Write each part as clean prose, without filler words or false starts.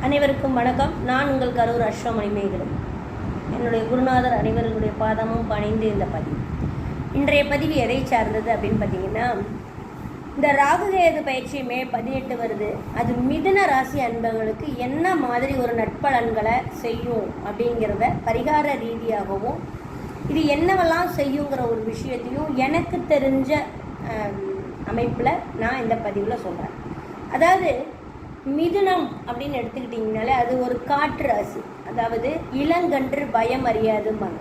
அனைவருக்கும் வணக்கம். நான் உங்கள் கரூர் அஸ்வமணி மேகலை. என்னுடைய குருநாதர் அனைவர்களுடைய பாதமும் பணிந்து இந்த பதிவு. இன்றைய பதிவு எதை சார்ந்தது அப்படின்னு பார்த்தீங்கன்னா, இந்த ராகுகேது பயிற்சி மே 18 வருது. அது மிதுன ராசி அன்பர்களுக்கு என்ன மாதிரி ஒரு நட்பலன்களை செய்யும் அப்படிங்கிறத பரிகார ரீதியாகவும், இது என்னவெல்லாம் செய்யுங்கிற ஒரு விஷயத்தையும் எனக்கு தெரிஞ்ச அமைப்பில் நான் இந்த பதிவில் சொல்கிறேன். அதாவது மிதுனம் அப்படின்னு எடுத்துக்கிட்டிங்கனாலே அது ஒரு காற்று ராசி. அதாவது இளங்கன்று பயம் அறியாதும்பாங்க,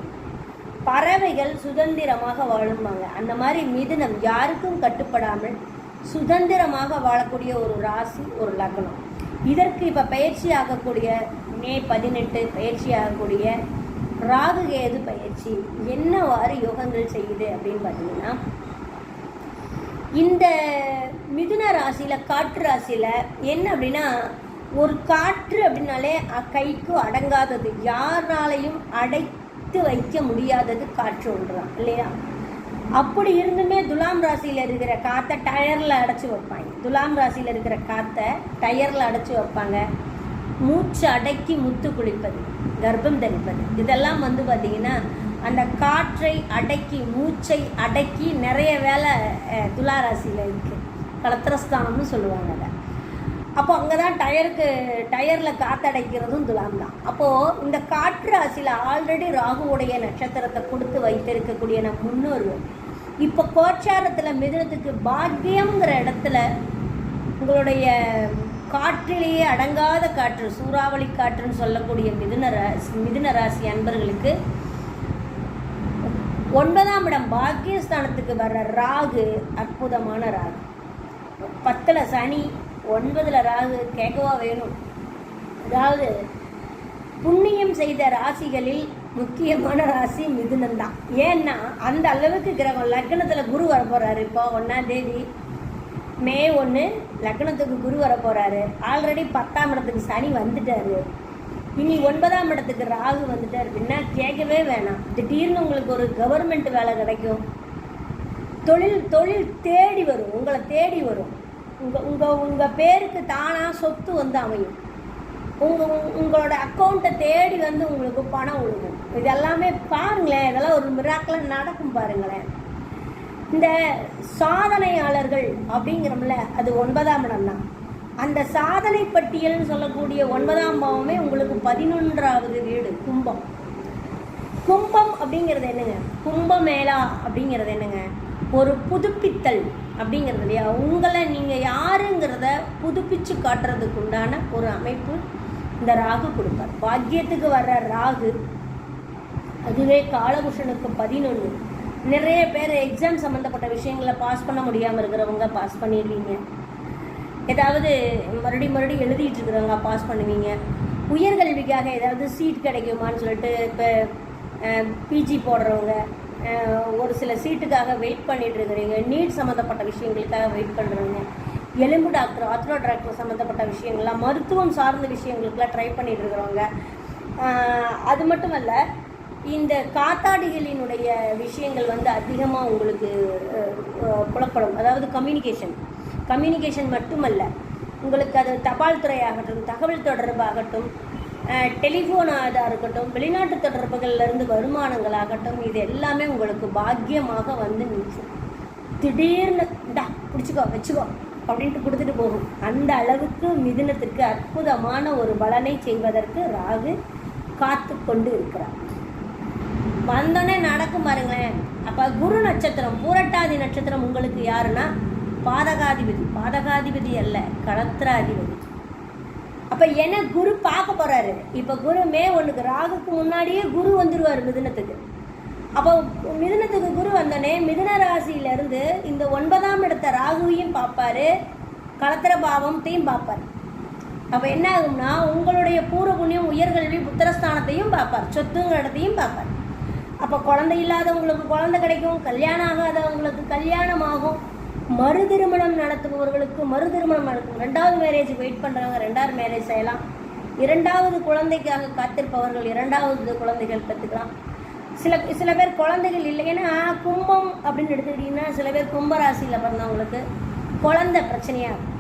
பறவைகள் சுதந்திரமாக வாழும்பாங்க. அந்த மாதிரி மிதுனம் யாருக்கும் கட்டுப்படாமல் சுதந்திரமாக வாழக்கூடிய ஒரு ராசி, ஒரு லக்னம். இதற்கு இப்போ பயிற்சி ஆகக்கூடிய மே 18 பயிற்சி ஆகக்கூடிய ராகுகேது பயிற்சி என்னவாறு யோகங்கள் செய்யுது அப்படின்னு பார்த்தீங்கன்னா, இந்த மிதுன ராசியில் காற்று ராசியில் என்ன அப்படின்னா, ஒரு காற்று அப்படின்னாலே கைக்கு அடங்காதது, யாராலையும் அடைத்து வைக்க முடியாதது காற்று ஒன்று தான் இல்லையா? அப்படி இருந்துமே துலாம் ராசியில் இருக்கிற காற்றை டயரில் அடைச்சி வைப்பாங்க. துலாம் ராசியில் இருக்கிற காற்றை டயரில் அடைச்சி வைப்பாங்க. மூச்சு அடக்கி முத்து குளிப்பது, கர்ப்பம் தரிப்பது, இதெல்லாம் பார்த்திங்கன்னா அந்த காற்றை அடக்கி மூச்சை அடக்கி நிறைய வேலை துலா ராசியில் இருக்குது. கலத்திரஸ்தானம்னு சொல்லுவாங்க அதை. அப்போ அங்கே தான் டயரில் காற்றடைக்கிறதும் துலாம் தான். அப்போது இந்த காற்று ராசியில் ஆல்ரெடி ராகுவுடைய நட்சத்திரத்தை கொடுத்து வைத்திருக்கக்கூடிய நம் முன்னோர்கள் இப்போ கோச்சாரத்தில் மிதுனத்துக்கு பாக்கியங்கிற இடத்துல உங்களுடைய காற்றிலேயே அடங்காத காற்று, சூறாவளி காற்றுன்னு சொல்லக்கூடிய மிதுன ராசி அன்பர்களுக்கு 9ஆம் இடம் பாக்கியஸ்தானத்துக்கு வர்ற ராகு அற்புதமான ராகு. 10ல் சனி, 9ல் ராகு, கேட்கவா வேணும்? அதாவது புண்ணியம் செய்த ராசிகளில் முக்கியமான ராசி மிதுனம் தான். ஏன்னா அந்த அளவுக்கு கிரகம் லக்னத்தில் குரு வர போகிறாரு. இப்போ 1ஆம் தேதி மே 1 லக்னத்துக்கு குரு வர போகிறாரு. ஆல்ரெடி 10ஆம் இடத்துக்கு சனி வந்துட்டாரு. இனி 9ஆம் இடத்துக்கு ராகு வந்துட்டார் அப்படின்னா கேட்கவே வேணாம். திடீர்னு உங்களுக்கு ஒரு கவர்மெண்ட் வேலை கிடைக்கும். தொழில் தேடி வரும், உங்களை தேடி வரும். உங்கள் பேருக்கு தானாக சொத்து அமையும். உங்களோட அக்கௌண்ட்டை தேடி உங்களுக்கு பணம் விழுகும். இதெல்லாமே பாருங்களேன், இதெல்லாம் ஒரு மிராக்கில் நடக்கும் பாருங்களேன். இந்த சாதனையாளர்கள் அப்படிங்கிறோம்ல, அது 9ஆம் இடம் தான். அந்த சாதனை பட்டியல்னு சொல்லக்கூடிய 9ஆம் பாவமே உங்களுக்கு 11வது வீடு கும்பம். கும்பம் அப்படிங்கிறது என்னங்க? கும்பமேளா அப்படிங்கிறது என்னங்க? ஒரு புதுப்பித்தல் அப்படிங்கிறது இல்லையா? உங்களை நீங்கள் யாருங்கிறத புதுப்பிச்சு காட்டுறதுக்கு உண்டான ஒரு அமைப்பு இந்த ராகு கொடுப்பார். பாக்கியத்துக்கு வர்ற ராகு, அதுவே காலபுருஷனுக்கு 11. நிறைய பேர் எக்ஸாம் சம்மந்தப்பட்ட விஷயங்களை பாஸ் பண்ண முடியாமல் இருக்கிறவங்க பாஸ் பண்ணிடுவீங்க. ஏதாவது மறுபடியும் எழுதிட்டு இருக்கிறவங்க பாஸ் பண்ணுவீங்க. உயர்கல்விக்காக ஏதாவது சீட் கிடைக்குமான்னு சொல்லிட்டு இப்போ பிஜி போடுறவங்க, ஒரு சில சீட்டுக்காக வெயிட் பண்ணிட்டு இருக்கிறீங்க. நீட் சம்மந்தப்பட்ட விஷயங்களுக்காக வெயிட் பண்ணுறவங்க, எலும்பு டாக்டர், ஆர்த்தோ டாக்டர் சம்மந்தப்பட்ட விஷயங்கள்லாம், மருத்துவம் சார்ந்த விஷயங்களுக்கெல்லாம் ட்ரை பண்ணிட்டு இருக்கிறவங்க. அது மட்டுமல்ல, இந்த காத்தாடிகளினுடைய விஷயங்கள் அதிகமாக உங்களுக்கு புலப்படும். அதாவது கம்யூனிகேஷன் மட்டுமல்ல, உங்களுக்கு அது தபால் துறையாகட்டும், தகவல் தொடர்பாகட்டும், டெலிஃபோன் ஆதாக இருக்கட்டும், வெளிநாட்டு தொடர்புகள்லேருந்து வருமானங்களாகட்டும், இது எல்லாமே உங்களுக்கு பாக்கியமாக நிற்கும். திடீர்னு பிடிச்சிக்கோ வச்சுக்கோ அப்படின்ட்டு கொடுத்துட்டு போகும். அந்த அளவுக்கு மிதுனத்திற்கு அற்புதமான ஒரு பலனை செய்வதற்கு ராகு காத்து கொண்டு இருக்கிறார். வந்தோடனே நடக்கும் பாருங்களேன். அப்போ குரு நட்சத்திரம், பூரட்டாதி நட்சத்திரம் உங்களுக்கு யாருன்னா பாதகாதிபதி அல்ல, களத்திராதிபதி. அப்போ என்ன குரு பார்க்க போகிறாரு. இப்போ குரு மே 1க்கு ராகுக்கு முன்னாடியே குரு வந்துடுவார் மிதுனத்துக்கு. அப்போ மிதுனத்துக்கு குரு வந்தோடனே மிதுன ராசியிலேருந்து இந்த 9ஆம் இடத்த ராகுவையும் பார்ப்பாரு, களத்திர பாவத்தையும் பார்ப்பார். அப்போ என்ன ஆகும்னா, உங்களுடைய பூர்வ புண்ணியம், உயர்கல்வி, புத்திரஸ்தானத்தையும் பார்ப்பார், சொத்துங்கிற இடத்தையும் பார்ப்பார். அப்போ குழந்தை இல்லாதவங்களுக்கு குழந்தை கிடைக்கும், கல்யாணம் ஆகாதவங்களுக்கு கல்யாணம் ஆகும், மறு திருமணம் நடத்துபவர்களுக்கு மறு திருமணம் நடக்கும், 2வது மேரேஜுக்கு வெயிட் பண்ணுறவங்க 2வது மேரேஜ் செய்யலாம், 2வது குழந்தைக்காக காத்திருப்பவர்கள் 2வது குழந்தைகள் பெற்றுக்கலாம். சில பேர் குழந்தைகள் இல்லை. ஏன்னா கும்பம் அப்படின்னு எடுத்துக்கிட்டிங்கன்னா சில பேர் கும்பராசியில் பிறந்தவங்களுக்கு குழந்தை பிரச்சனையாக இருக்கும்.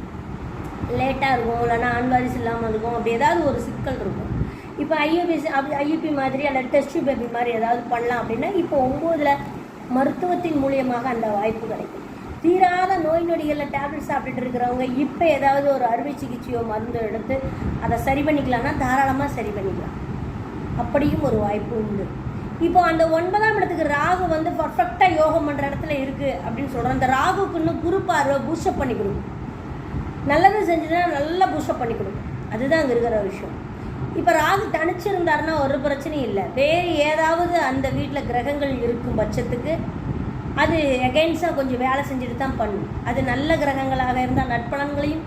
லேட்டாக இருக்கும், இல்லைன்னா ஆண் வாரிசு இல்லாமல் இருக்கும், அப்படி ஏதாவது ஒரு சிக்கல் இருக்கும். இப்போ ஐயூபி மாதிரி அல்ல டெஸ்ட் பேபி மாதிரி ஏதாவது பண்ணலாம் அப்படின்னா இப்போ 9ல் மருத்துவத்தின் மூலியமாக அந்த வாய்ப்பு கிடைக்கும். தீராத நோய் நொடிகளில் டேப்லெட் சாப்பிட்டுட்டு இருக்கிறவங்க இப்போ ஏதாவது ஒரு அறுவை சிகிச்சையோ மருந்து எடுத்து அதை சரி பண்ணிக்கலாம்னா தாராளமாக சரி பண்ணிக்கலாம். அப்படியும் ஒரு வாய்ப்பு உண்டு. இப்போ அந்த 9ஆம் இடத்துக்கு ராகு வந்து பர்ஃபெக்டாக யோகம் பண்ணுற இடத்துல இருக்குது அப்படின்னு சொல்கிறோம். அந்த ராகுக்கு இன்னும் குரு பார்வை பூஸ்டப் பண்ணி கொடுக்கும். நல்லது செஞ்சுன்னா நல்லா பூஸ்டப் பண்ணி கொடுக்கும். அதுதான் அங்கே இருக்கிற விஷயம். இப்போ ராகு தனிச்சிருந்தாருன்னா ஒரு பிரச்சனையும் இல்லை. வேறு ஏதாவது அந்த வீட்டில் கிரகங்கள் இருக்கும் பட்சத்துக்கு அது எகெயின்ஸ்டாக கொஞ்சம் வேலை செஞ்சுட்டு தான் பண்ணும். அது நல்ல கிரகங்களாக இருந்தால் நற்பலன்களையும்,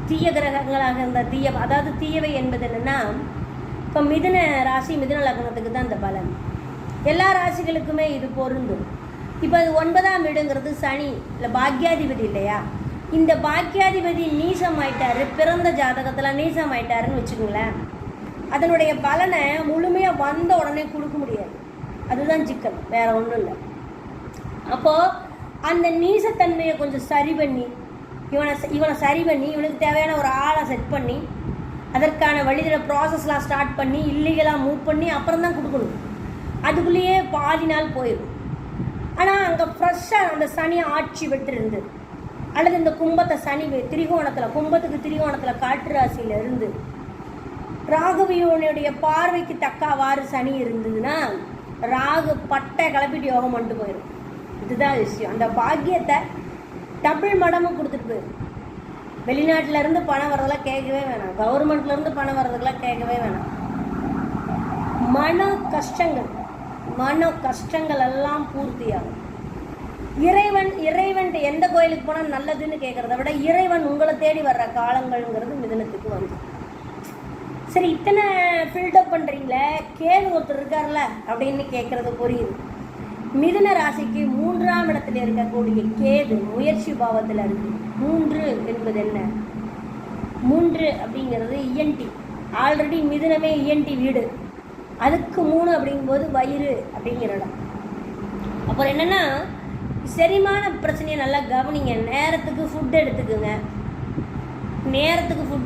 தீய கிரகங்களாக இருந்தால் அதாவது தீயவை என்பது என்னென்னா, இப்போ மிதுன ராசி மிதுன லக்னத்துக்கு தான் இந்த பலன். எல்லா ராசிகளுக்குமே இது பொருந்தும். இப்போ அது 9ஆம் வீடுங்கிறது சனி இல்லை பாக்யாதிபதி இல்லையா? இந்த பாக்யாதிபதி நீசமாயிட்டாரு, பிறந்த ஜாதகத்தில் நீசமாயிட்டாருன்னு வச்சுக்கோங்களேன். அதனுடைய பலனை முழுமையாக வந்த உடனே கொடுக்க முடியாது. அதுதான் சிக்கல், வேற ஒன்றும் இல்லை. அப்போது அந்த நீசத்தன்மையை கொஞ்சம் சரி பண்ணி இவனை சரி பண்ணி இவனுக்கு தேவையான ஒரு ஆளை செட் பண்ணி அதற்கான வழிதில் ப்ராசஸ்லாம் ஸ்டார்ட் பண்ணி இல்லீகலாக மூவ் பண்ணி அப்புறம் தான் கொடுக்கணும். அதுக்குள்ளேயே பாதி நாள் போயிடும். ஆனால் அங்கே ஃப்ரெஷ்ஷாக அந்த சனி ஆட்சி பெற்றிருந்து அல்லது இந்த கும்பத்தை சனி கும்பத்துக்கு திரிகோணத்தில் காற்று ராசியில் இருந்து ராகுவியோனுடைய பார்வைக்கு தக்கவாறு சனி இருந்ததுன்னா ராகு பட்டை கிளப்பிட்டு யோகம் பண்ணிட்டு போயிடும். இதுதான் விஷயம். அந்த பாக்கியத்தை டபுள் மடங்கு கொடுத்துட்டு போயிடும். வெளிநாட்டிலேருந்து பணம் வர்றதெல்லாம் கேட்கவே வேணாம், கவர்மெண்ட்லேருந்து பணம் வர்றதுக்கெல்லாம் கேட்கவே வேணாம். மன கஷ்டங்கள் எல்லாம் பூர்த்தியாகும். இறைவன் எந்த கோயிலுக்கு போனால் நல்லதுன்னு கேட்குறத விட இறைவன் உங்களை தேடி வர்ற காலங்கள்ங்கிறது மிதுனத்துக்கு வந்து. சரி, இத்தனை ஃபில்டப் பண்ணுறீங்களே, கேது ஒருத்தர் இருக்கார்ல அப்படின்னு கேட்குறது புரியுது. மிதுன ராசிக்கு 3ஆம் இடத்துல இருக்கக்கூடிய கேது முயற்சி பாவத்தில் இருக்கு. 3 என்பது என்ன? 3 அப்படிங்கிறது இஎன்டி. ஆல்ரெடி மிதுனமே இஎன்டி வீடு. அதுக்கு 3 அப்படிங்கும்போது வயிறு அப்படிங்கிற இடம். அப்புறம் என்னென்னா, செரிமான பிரச்சனையை நல்லா கவனிங்க. நேரத்துக்கு ஃபுட்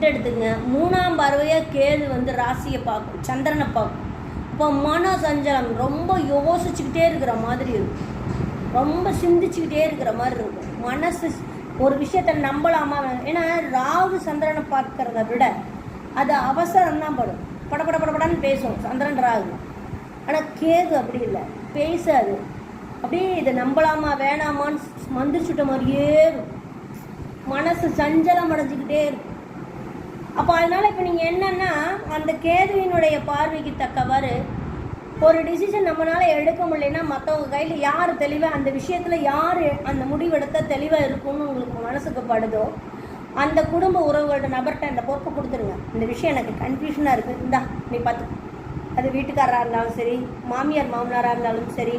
எடுத்துக்குங்க. 3ஆம் பார்வையாக கேது வந்து ராசியை பார்க்கும், சந்திரனை பார்க்கும். இப்போ மன சஞ்சலம், ரொம்ப யோசிச்சுக்கிட்டே இருக்கிற மாதிரி இருக்கும், ரொம்ப சிந்திச்சுக்கிட்டே இருக்கிற மாதிரி இருக்கும். மனசு ஒரு விஷயத்தை நம்பலாமா? ஏன்னா ராகு சந்திரனை பார்க்கறத விட அது அவசரம் தான் படும். படப்படன்னு பேசும் சந்திரன் ராகு. ஆனால் கேது அப்படி இல்லை, பேசாது. அப்படியே இதை நம்பலாமா வேணாமான்னு மந்திரிச்சுட்ட மாதிரியே இருக்கும். மனசு சஞ்சலம் அடைஞ்சிக்கிட்டே இருக்கும். அப்போ அதனால் இப்போ நீங்கள் என்னென்னா, அந்த கேதுவினுடைய பார்வைக்கு தக்கவாறு ஒரு டிசிஷன் நம்மளால் எடுக்க முடியலன்னா மற்றவங்க கையில் யார் தெளிவாக அந்த விஷயத்தில் யார் அந்த முடிவெடுத்த தெளிவாக இருக்கும்னு உங்களுக்கு மனசுக்கு படுதோ அந்த குடும்ப உறவுகளோட நபர்கிட்ட அந்த பொறுப்பை கொடுத்துருங்க. இந்த விஷயம் எனக்கு கன்ஃபியூஷனாக இருக்குது, இந்தா நீ பார்த்து. அது வீட்டுக்காரராக இருந்தாலும் சரி, மாமியார் மாமனாராக இருந்தாலும் சரி,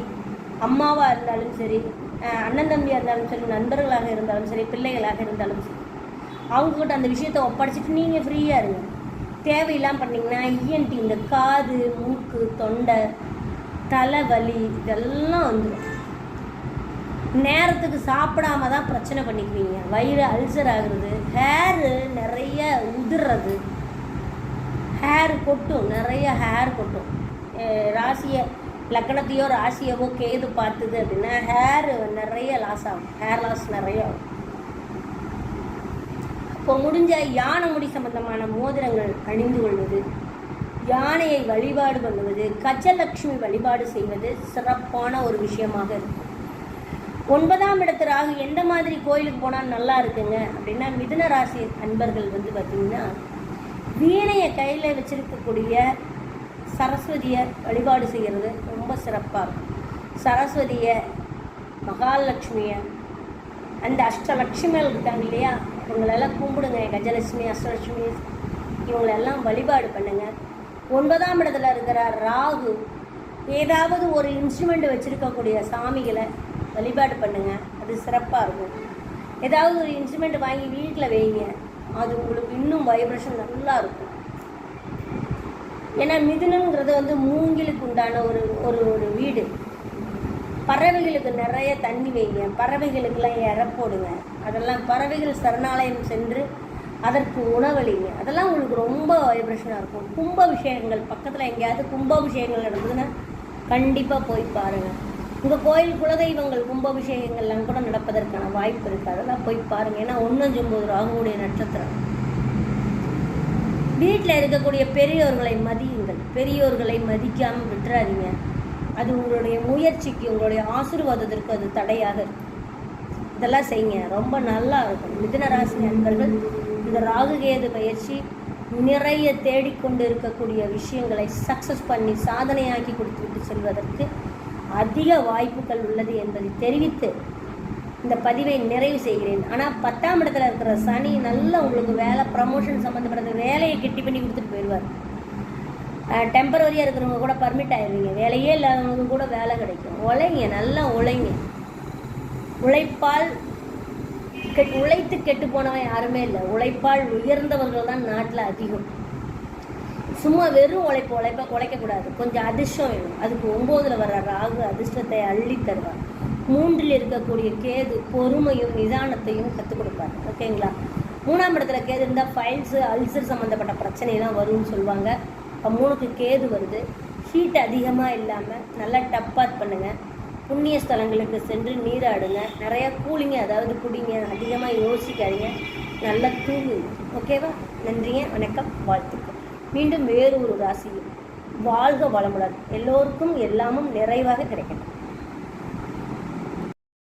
அம்மாவாக இருந்தாலும் சரி, அண்ணன் தம்பியாக இருந்தாலும் சரி, நண்பர்களாக இருந்தாலும் சரி, பிள்ளைகளாக இருந்தாலும் சரி, அவங்கக்கிட்ட அந்த விஷயத்தை ஒப்படைச்சிட்டு நீங்கள் ஃப்ரீயாக இருங்க. தேவையில்லாமல் பண்ணிங்கன்னா இஎன்டி, இந்த காது மூக்கு தொண்டை தலைவலி இதெல்லாம் வந்துடும். நேரத்துக்கு சாப்பிடாம தான் பிரச்சனை பண்ணிக்குவீங்க. வயிறு அல்சர் ஆகுறது, ஹேரு நிறைய உதிர்றது, நிறைய ஹேர் கொட்டும். ராசியை லக்கணத்தையோ ராசியவோ கேது பார்த்துது அப்படின்னா ஹேர் நிறைய லாஸ் ஆகும், ஹேர் லாஸ் நிறைய ஆகும். இப்போ முடிஞ்ச யானை முடி சம்பந்தமான மோதிரங்கள் அணிந்து கொள்வது, யானையை வழிபாடு பண்ணுவது, கஜலட்சுமி வழிபாடு செய்வது சிறப்பான ஒரு விஷயமாக இருக்கும். 9ஆம் இடத்து ராகு எந்த மாதிரி கோயிலுக்கு போனால் நல்லா இருக்குங்க அப்படின்னா, மிதுன ராசி அன்பர்கள் வந்து பார்த்திங்கன்னா வீணையை கையில் வச்சிருக்கக்கூடிய சரஸ்வதியை வழிபாடு செய்கிறது ரொம்ப சிறப்பாக இருக்கும். சரஸ்வதியை, மகாலட்சுமியை, அந்த அஷ்டலட்சுமிகள் இருக்காங்க இல்லையா, இவங்களெல்லாம் கும்பிடுங்க. கஜலட்சுமி, அஷ்டலட்சுமி இவங்களெல்லாம் வழிபாடு பண்ணுங்கள். 9ஆம் இடத்துல இருக்கிற ராகு ஏதாவது ஒரு இன்ஸ்ட்ருமெண்ட் வச்சுருக்கக்கூடிய சாமிகளை வழிபாடு பண்ணுங்கள், அது சிறப்பாக இருக்கும். ஏதாவது ஒரு இன்ஸ்ட்ருமெண்ட் வாங்கி வீட்டில் வைங்க, அது உங்களுக்கு இன்னும் வைப்ரேஷன் நல்லா இருக்கும். ஏன்னா மிதுனங்கிறது வந்து மூங்கிலுக்கு உண்டான ஒரு ஒரு ஒரு வீடு. பறவைகளுக்கு நிறைய தண்ணி வைங்க, பறவைகளுக்கெல்லாம் இற போடுங்க. அதெல்லாம் பறவைகள் சரணாலயம் சென்று அதற்கு உணவளிங்க. அதெல்லாம் உங்களுக்கு ரொம்ப வைப்ரேஷனாக இருக்கும். கும்பாபிஷேகங்கள் பக்கத்தில் எங்கேயாவது கும்பாபிஷேகங்கள் நடந்ததுன்னா கண்டிப்பாக போய் பாருங்கள். உங்கள் கோயில் குலதெய்வங்கள் கும்பாபிஷேகங்கள்லாம் கூட நடப்பதற்கான வாய்ப்பு இருக்குது. அதெல்லாம் போய் பாருங்கள். ஏன்னா 1-9 ராகுவுடைய நட்சத்திரம். வீட்டில் இருக்கக்கூடிய பெரியோர்களை மதியுங்கள். பெரியோர்களை மதிக்காமல் விட்டுறாதீங்க. அது உங்களுடைய முயற்சிக்கு, உங்களுடைய ஆசீர்வாதத்திற்கு அது தடையாக இருக்கும். இதெல்லாம் செய்யுங்க, ரொம்ப நல்லா இருக்கும். மிதுன ராசி நண்பர்கள், இந்த ராகுகேது பயிற்சி நிறைய தேடிக்கொண்டு இருக்கக்கூடிய விஷயங்களை சக்ஸஸ் பண்ணி சாதனையாக்கி கொடுத்துவிட்டு செல்வதற்கு அதிக வாய்ப்புகள் உள்ளது என்பதை தெரிவித்து இந்த பதிவை நிறைவு செய்கிறேன். ஆனால் 10ஆம் இடத்துல இருக்கிற சனி நல்லா உங்களுக்கு வேலை, ப்ரமோஷன் சம்மந்தப்பட்ட வேலையை கெட்டி பண்ணி கொடுத்துட்டு போயிடுவார். டெம்பரவரியாக இருக்கிறவங்க கூட பர்மிட் ஆயிடுவீங்க. வேலையே இல்லாதவங்க கூட வேலை கிடைக்கும். உழைங்க, நல்லா உழைங்க. உழைப்பால் உழைத்து கெட்டு போனவன் யாருமே இல்லை. உழைப்பால் உயர்ந்தவர்கள் தான் நாட்டில் அதிகம். சும்மா வெறும் உழைக்கக்கூடாது. கொஞ்சம் அதிர்ஷ்டம் வேணும். அதுக்கு 9ல் வர்ற ராகு அதிர்ஷ்டத்தை அள்ளி தருவார். 3ல் இருக்கக்கூடிய கேது பொறுமையும் நிதானத்தையும் கற்றுக் கொடுப்பார். ஓகேங்களா? 3ஆம் இடத்துல கேது இருந்தால் ஃபைல்ஸு, அல்சர் சம்மந்தப்பட்ட பிரச்சனைலாம் வரும்னு சொல்லுவாங்க. இப்போ 3க்கு கேது வருது. ஹீட் அதிகமாக இல்லாமல் நல்லா டப்பாத் பண்ணுங்கள். புண்ணிய ஸ்தலங்களுக்கு சென்று நீராடுங்க. நிறையா கூலிங்க, அதாவது குடிங்க. அதிகமாக யோசிக்காதீங்க. நல்லா தூங்குங்க. ஓகேவா? நன்றிங்க, வணக்கம், வாழ்த்துக்கள். மீண்டும் வேறு ஒரு ராசியில் வாழ்க வளமுடன். எல்லோருக்கும் எல்லாமும் நிறைவாக கிடைக்கட்டும்.